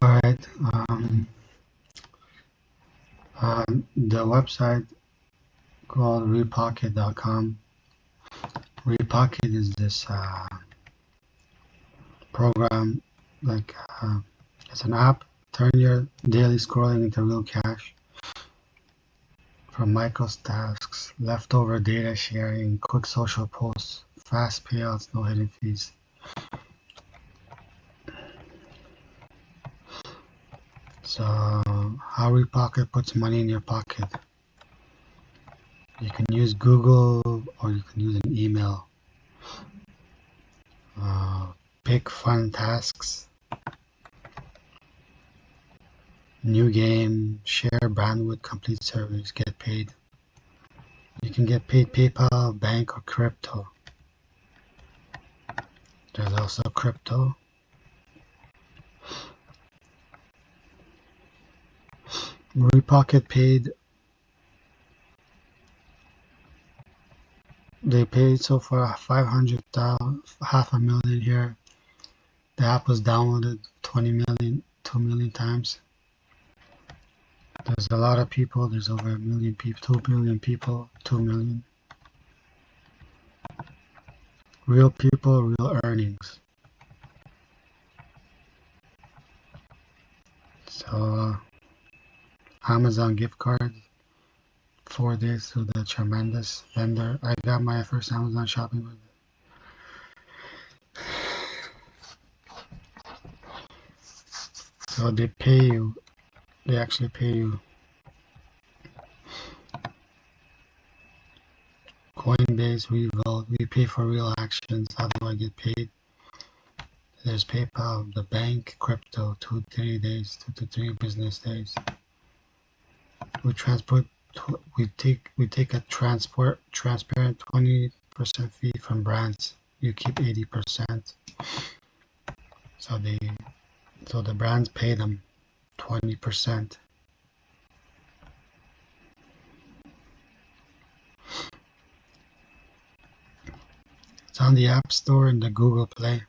All right. The website called Repocket.com. Repocket is this program, like it's an app. Turn your daily scrolling into real cash. From Michael's tasks, leftover data sharing, quick social posts, fast payouts, no hidden fees. So, how Repocket puts money in your pocket. You can use Google or you can use an email. Pick fun tasks. New game, share bandwidth, complete surveys, get paid. You can get paid PayPal, bank, or crypto. There's also crypto. Repocket paid. They paid so far 500,000, half a million here. The app was downloaded 20 million, 2 million times. There's a lot of people. There's over a million people, 2 million people, 2 million. Real people, real earnings. So, Amazon gift card, 4 days to the tremendous vendor. I got my first Amazon shopping with it. So they pay you. They actually pay you. Coinbase, Revolt, we pay for real actions. How do I get paid? There's PayPal, the bank, crypto, 2 to 3 days, 2 to 3 business days. We take a transparent 20% fee from brands. You keep 80%. So the brands pay them 20%. It's on the App Store and the Google Play.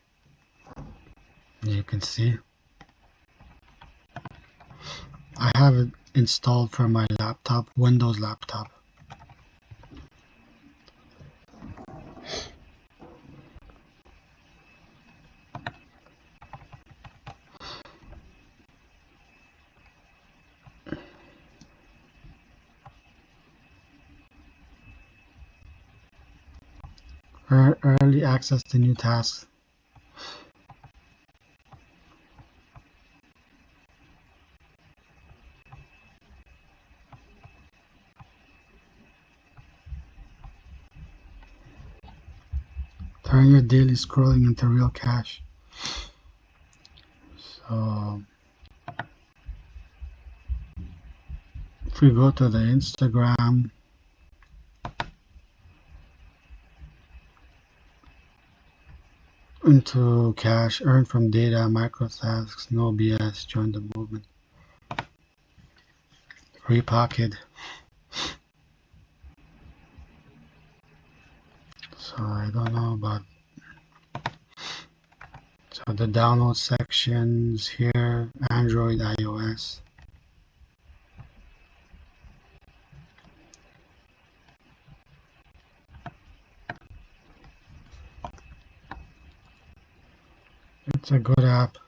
You can see. I have it installed for my laptop, Windows laptop. Early access to new tasks. Turn your daily scrolling into real cash. So if we go to the Instagram, into cash, earn from data, micro tasks, no BS, join the movement. Repocket. So I don't know about. So the download sections here, Android, iOS. It's a good app.